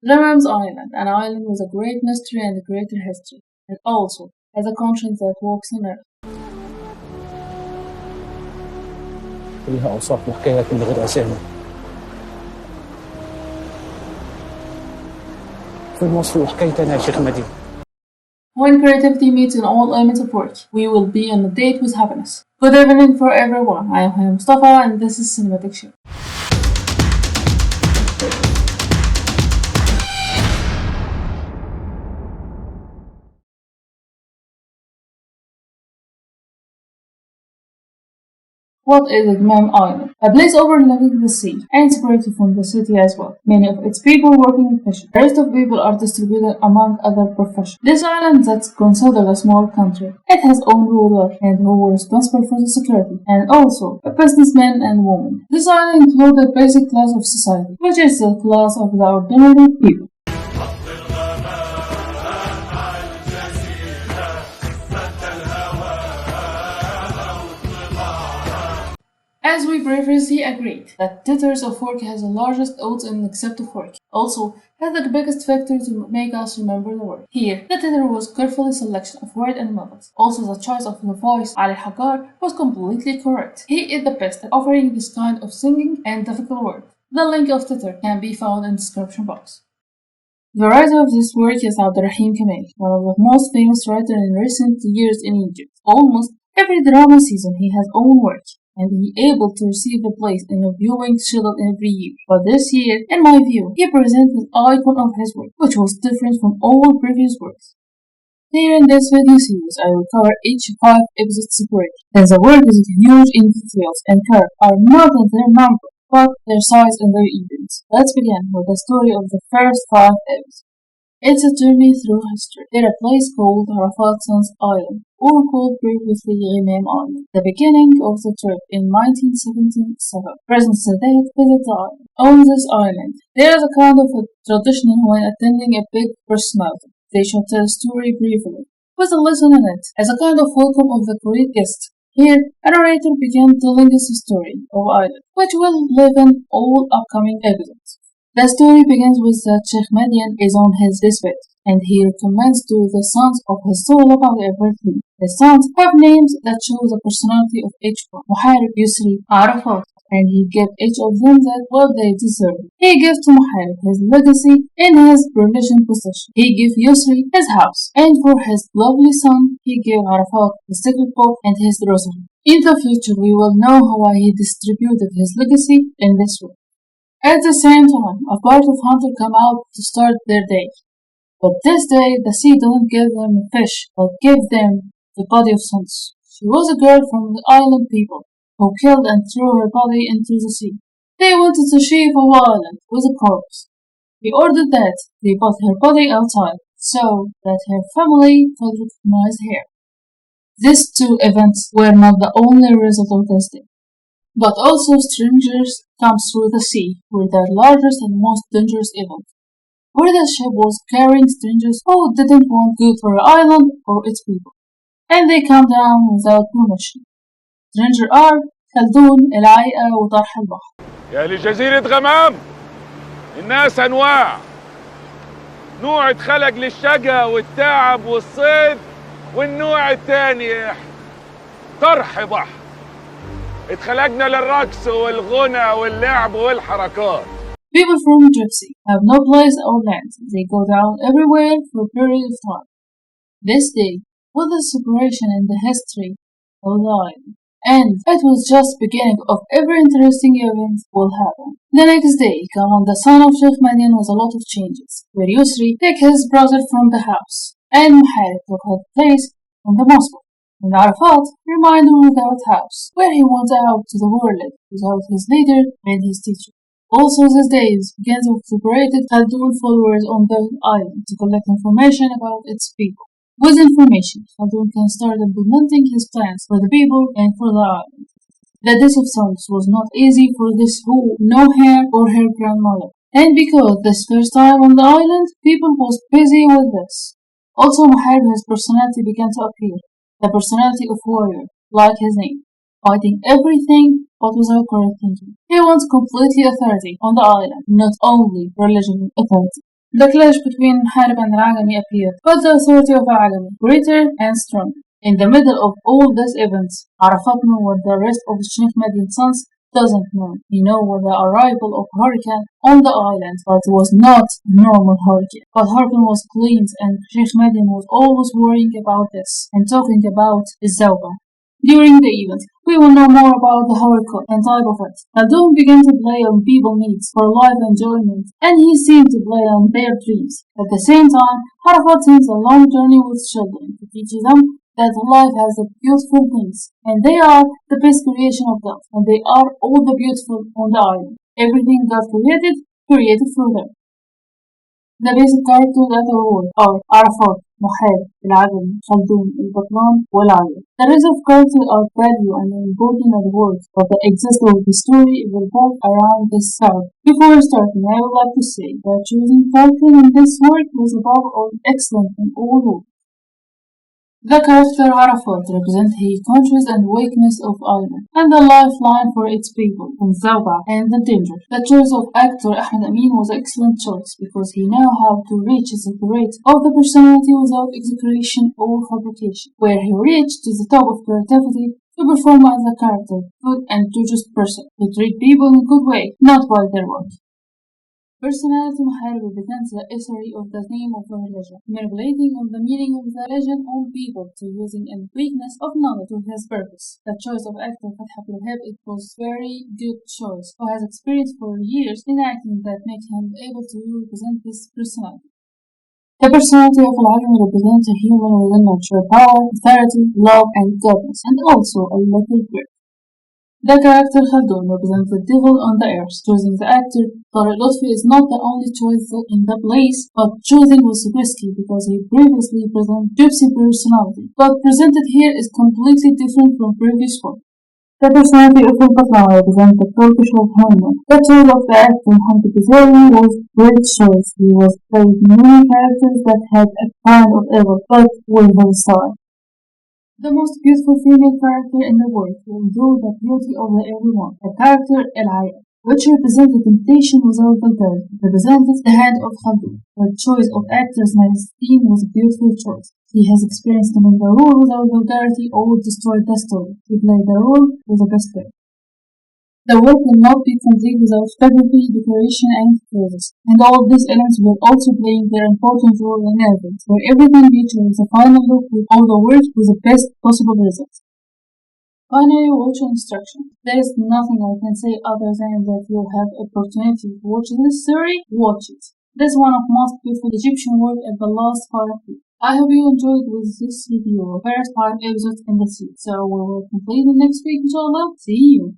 Ghamam's Island, an island with a great mystery and a greater history. It also has a conscience that walks on earth. فيها أوصاف وحكايات من غير أسامي. في الوصف وحكايتنا يا شيخ مدين. When creativity meets in all elements of work, we will be on a date with happiness. Good evening for everyone. I am Haya Mustafa and this is Cinematic Show. What is Ghamam Island? A place overlooking the sea and separated from the city as well. Many of its people working in fishing. The rest of people are distributed among other professions. This island that's considered a small country. It has own ruler and who were responsible for the security, and also a businessman and woman. This island included a basic class of society, which is the class of the ordinary people. As we previously agreed, that titters of work has the largest odds in accepted work. Also, has the biggest factor to make us remember the word. Here, the titter was carefully selection of word and melodies. Also, the choice of the voice, Ali Hagar, was completely correct. He is the best at offering this kind of singing and difficult work. The link of titter can be found in the description box. The writer of this work is Abdurrahim Kamel, one of the most famous writers in recent years in Egypt. Almost every drama season he has own work, and he able to receive a place in a viewing schedule every year. But this year, in my view, he presented an icon of his work, which was different from all previous works. Here in this video series, I will cover each 5 episodes separately, as the work is huge in details and curves are not in their number, but their size and their events. Let's begin with the story of the first 5 episodes. It's a journey through history. At a place called Arafat's Island, or called previously Ghamam Island. The beginning of the trip in 1977. President Sadat visited the island. On this island, there is a kind of a tradition when attending a big personality. They shall tell a story briefly, with a lesson in it, as a kind of welcome of the great guest. Here, a narrator began telling us the story of Island, which will live in all upcoming episodes. The story begins with that Sheikh Madian is on his deathbed, and he recommends to the sons of his soul about everything. The sons have names that show the personality of each one. Muharib, Yusri, Arafat, and he gave each of them that what they deserve. He gave to Muharib his legacy and his religion possession. He gave Yusri his house, and for his lovely son, he gave Arafat the sacred book and his rosary. In the future, we will know how he distributed his legacy in this way. At the same time, a part of hunters come out to start their day. But this day, the sea didn't give them a fish, but gave them the body of Sons. She was a girl from the island people, who killed and threw her body into the sea. They wanted the chief of the island with a corpse. He ordered that they put her body outside, so that her family could recognize her. These 2 events were not the only result of this day. But also strangers come through the sea, were their largest and most dangerous event, where the ship was carrying strangers who didn't want good for the island or its people, and they come down without permission. Strangers are خلدون العايقة وطرح البحر. يا لجزيرة غمام الناس أنواع، نوع اتخلق للشقا والتعب والصيد، والنوع الثاني طرح بحر اتخلقنا للرقص والغنى واللعب والحركات. People from Gypsy have no place or land. They go down everywhere for a period of time. This day was the separation in the history of the island, and it was just beginning of every interesting event will happen. The next day come on the son of Sheikh Madian with a lot of changes, where Yusri take his brother from the house, and Muharib took his place in the mosque. And Arafat remained without house, where he went out to the world without his leader and his teacher. Also these days begins with separated Khaldun followers on the island to collect information about its people. With information, Khaldun can start implementing his plans for the people and for the island. The death of Sons was not easy for this who know her or her grandmother. And because this first time on the island, people was busy with this. Also Muharib, his personality began to appear. The personality of warrior, like his name, fighting everything but without correct thinking. He wants completely authority on the island, not only religion authority. The clash between Muharib and Al-Agami appeared, but the authority of Al-Agami greater and stronger. In the middle of all these events, Arafat knew what the rest of Sheikh Madi's sons doesn't know. He knew what the arrival of hurricane on the island, but it was not a normal hurricane. But hurricane was cleansed, and Sheikh Madi was always worrying about this and talking about Zawba. During the event, we will know more about the hurricane and type of it. Khaldun began to play on people's needs for life enjoyment, and he seemed to play on their dreams. At the same time, Arafat takes a long journey with children to teach them that life has the beautiful things, and they are the best creation of God, and they are all the beautiful on the island. Everything God created through them. The basic characters at the war are Arafat, Muharib, Al-Agami, Khaldun, Al-Batlan, Wal-Ayah. The rest of characters are value and important at words, but the exist of the story revolve around this character. Before starting, I would like to say that choosing character in this work was above all excellent in all ways. The character Arafat represents the conscience and weakness of Island, and the lifeline for its people, from Zawba and the danger. The choice of actor Ahmed Amin was an excellent choice, because he knew how to reach the secret of the personality without exaggeration or fabrication, where he reached to the top of creativity to perform as a character, good and to just person, to treat people in a good way, not by their work. Personality Muharib represents the history of the name of the religion, manipulating on the meaning of the religion on people to using a weakness of knowledge to his purpose. The choice of actor Fatah Abdulhab, it was very good choice, who has experience for years in acting that make him able to represent this personality. The personality of Al-Agami represents a human with natural power, authority, love, and goodness, and also a little bit. The character Khaldun represents the devil on the earth. Choosing the actor Tariq Lutfi is not the only choice in the place, but choosing was risky because he previously presented gypsy personality, but presented here is completely different from previous one. The personality of Al-Batlan represents the Turkish of Haya. The choice of the actor Hamdi Bizari was great choice. He was played many characters that had a kind of evil, but with his style. The most beautiful female character in the world will do the beauty of everyone. The character El-Ayiq, which represents the temptation without vulgarity, represents the hand of Khaldun. The choice of actress Nayasteen was a beautiful choice. He has experienced in the role without vulgarity or destroyed the story. He played the role with the best way. The work will not be complete without photography, decoration, and clothes, and all these elements will also play their important role in events, where everything reaches the final look with all the work with the best possible results. Finally, watch instruction. There is nothing I can say other than that you have opportunity to watch this story, watch it. This is one of most beautiful Egyptian work at the last part of it. I hope you enjoyed with this video, first 5 episodes in the series. So we will complete the next week, inshallah. See you!